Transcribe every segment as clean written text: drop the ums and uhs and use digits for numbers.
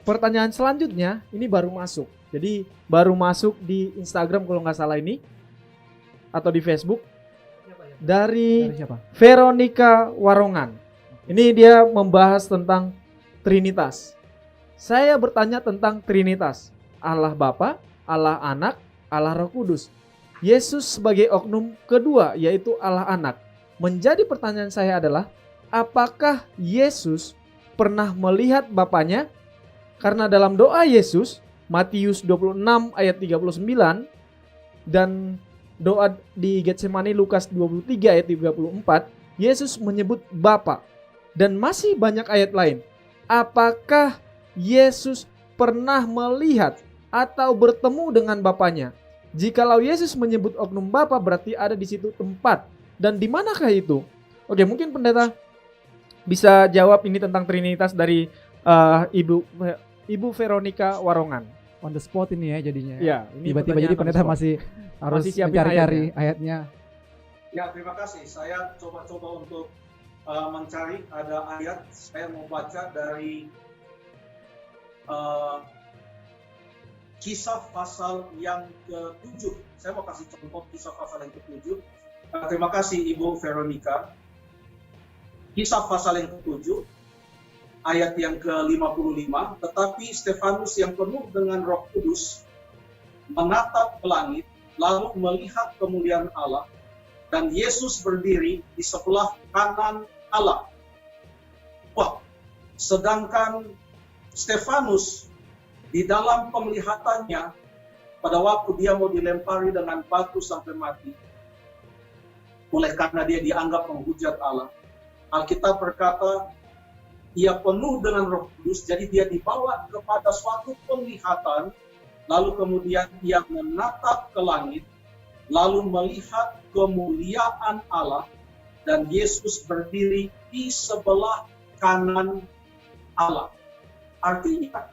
pertanyaan selanjutnya ini baru masuk. Jadi baru masuk di Instagram kalau nggak salah ini, atau di Facebook, dari siapa? Veronica Warongan. Ini dia membahas tentang Trinitas. Saya bertanya tentang Trinitas. Allah Bapa, Allah Anak, Allah Roh Kudus. Yesus sebagai oknum kedua, yaitu Allah Anak. Menjadi pertanyaan saya adalah, apakah Yesus pernah melihat Bapanya? Karena dalam doa Yesus, Matius 26 ayat 39, dan doa di Getsemani Lukas 23 ayat 34, Yesus menyebut Bapa. Dan masih banyak ayat lain. Apakah Yesus pernah melihat atau bertemu dengan Bapanya? Jikalau Yesus menyebut oknum Bapa, berarti ada di situ tempat. Dan di manakah itu? Oke, mungkin pendeta bisa jawab ini tentang Trinitas dari Ibu Veronica Warongan. On the spot ini ya jadinya. Ya, ini tiba-tiba jadi pendeta masih harus mencari-cari ayatnya. Ya, terima kasih. Saya coba-coba untuk mencari ada ayat. Saya mau baca dari Kisah pasal yang ke-7. Saya mau kasih contoh Kisah pasal yang ke-7. Terima kasih Ibu Veronica. Kisah pasal yang ke-7 ayat yang ke-55. Tetapi Stefanus yang penuh dengan Roh Kudus menatap ke langit, lalu melihat kemuliaan Allah, dan Yesus berdiri di sebelah kanan Allah. Wah, sedangkan Stefanus di dalam penglihatannya pada waktu dia mau dilempari dengan batu sampai mati, oleh karena dia dianggap menghujat Allah, Alkitab berkata ia penuh dengan Roh Kudus, jadi dia dibawa kepada suatu penglihatan, lalu kemudian ia menatap ke langit, lalu melihat kemuliaan Allah, dan Yesus berdiri di sebelah kanan Allah. Artinya,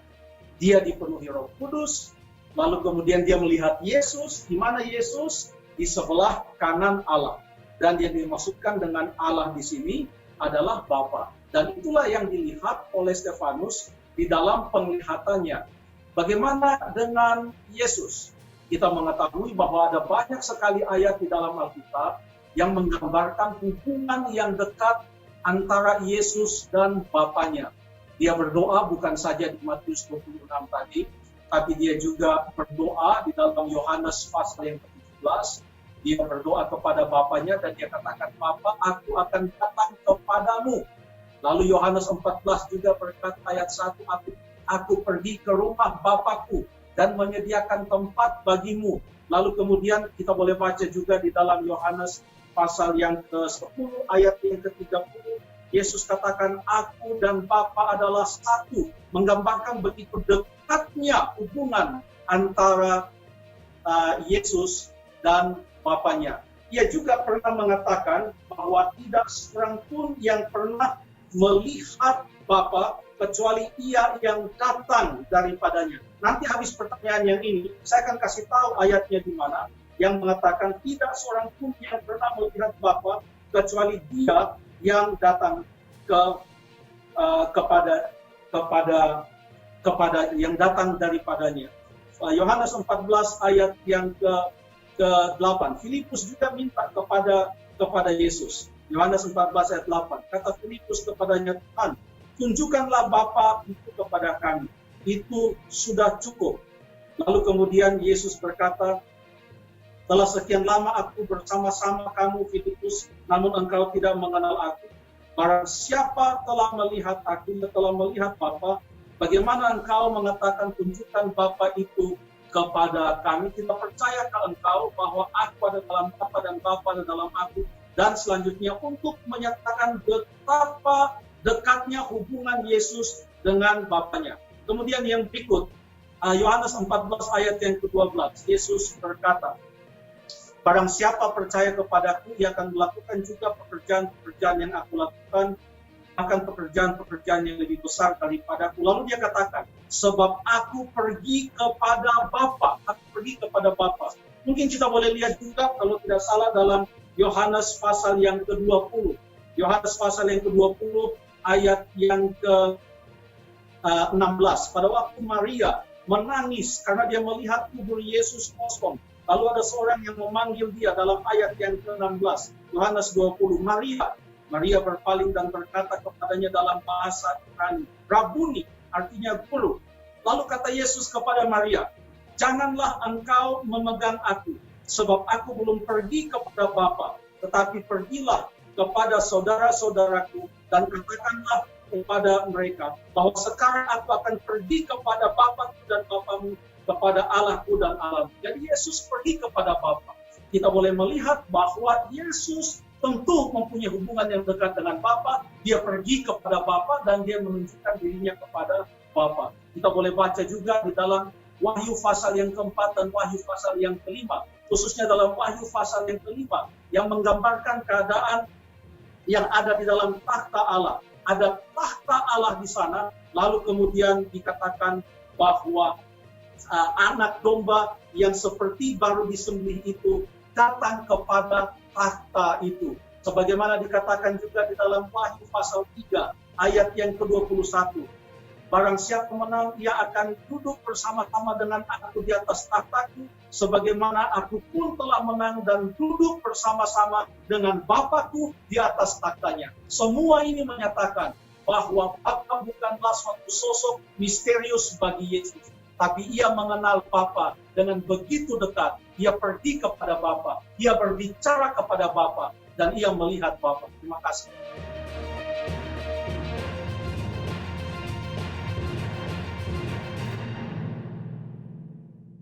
dia dipenuhi Roh Kudus, lalu kemudian dia melihat Yesus. Di mana Yesus? Di sebelah kanan Allah. Dan yang dimaksudkan dengan Allah di sini adalah Bapa. Dan itulah yang dilihat oleh Stefanus di dalam penglihatannya. Bagaimana dengan Yesus? Kita mengetahui bahwa ada banyak sekali ayat di dalam Alkitab yang menggambarkan hubungan yang dekat antara Yesus dan Bapanya. Dia berdoa bukan saja di Matius 26 tadi, tapi dia juga berdoa di dalam Yohanes pasal yang ke-17. Dia berdoa kepada Bapanya dan dia katakan, Bapa, aku akan datang kepadamu. Lalu Yohanes 14 juga berkata ayat 1, aku pergi ke rumah Bapakku dan menyediakan tempat bagimu. Lalu kemudian kita boleh baca juga di dalam Yohanes pasal yang ke-10 ayat yang ke-30, Yesus katakan aku dan Bapa adalah satu, menggambarkan begitu dekatnya hubungan antara Yesus dan Bapanya. Ia juga pernah mengatakan bahwa tidak seorang pun yang pernah melihat Bapa kecuali ia yang datang daripadanya. Nanti habis pertanyaan yang ini, saya akan kasih tahu ayatnya di mana, yang mengatakan tidak seorang pun yang pernah melihat Bapa kecuali dia yang datang kepada yang datang daripadanya. Yohanes 14 ayat yang ke-8. Filipus juga minta kepada Yesus. Yohanes 14 ayat 8. Kata Filipus kepadanya, Tuhan, tunjukkanlah Bapa itu kepada kami. Itu sudah cukup. Lalu kemudian Yesus berkata, telah sekian lama aku bersama-sama kamu, Filipus, namun engkau tidak mengenal aku. Barang siapa telah melihat aku, telah melihat Bapa, bagaimana engkau mengatakan tunjukkan Bapa itu kepada kami? Kita percaya ke engkau bahwa aku ada dalam Bapa dan Bapa ada dalam aku. Dan selanjutnya untuk menyatakan betapa dekatnya hubungan Yesus dengan Bapanya. Kemudian yang berikut, Yohanes 14 ayat yang ke-12, Yesus berkata, barang siapa percaya kepadaku, ia akan melakukan juga pekerjaan-pekerjaan yang aku lakukan, akan pekerjaan-pekerjaan yang lebih besar daripadaku. Lalu dia katakan, sebab aku pergi kepada Bapa. Aku pergi kepada Bapa. Mungkin kita boleh lihat juga, kalau tidak salah, dalam Yohanes pasal yang ke-20. Yohanes pasal yang ke-20, ayat yang 16, pada waktu Maria menangis karena dia melihat kubur Yesus kosong. Lalu ada seorang yang memanggil dia dalam ayat yang ke-16, Yohanes 20. Maria berpaling dan berkata kepadanya dalam bahasa Ibrani, Rabuni, artinya guru. Lalu kata Yesus kepada Maria, janganlah engkau memegang aku, sebab aku belum pergi kepada Bapa, tetapi pergilah kepada saudara-saudaraku dan katakanlah kepada mereka bahwa sekarang aku akan pergi kepada Bapa dan Bapamu, kepada Allahku dan Allahmu. Jadi Yesus pergi kepada Bapa. Kita boleh melihat bahwa Yesus tentu mempunyai hubungan yang dekat dengan Bapa. Dia pergi kepada Bapa dan dia menunjukkan dirinya kepada Bapa. Kita boleh baca juga di dalam Wahyu pasal yang keempat dan Wahyu pasal yang kelima, khususnya dalam Wahyu pasal yang kelima, yang menggambarkan keadaan yang ada di dalam takhta Allah. Ada takhta Allah di sana, lalu kemudian dikatakan bahwa anak domba yang seperti baru disembelih itu datang kepada takhta itu. Sebagaimana dikatakan juga di dalam Wahyu pasal 3 ayat yang ke-21. Barang siapa menang, ia akan duduk bersama-sama dengan aku di atas takhtaku, sebagaimana aku pun telah menang dan duduk bersama-sama dengan Bapakku di atas takhtanya. Semua ini menyatakan bahwa Bapa bukanlah suatu sosok misterius bagi Yesus, tapi ia mengenal Bapa dengan begitu dekat. Ia pergi kepada Bapa, ia berbicara kepada Bapa, dan ia melihat Bapa. Terima kasih.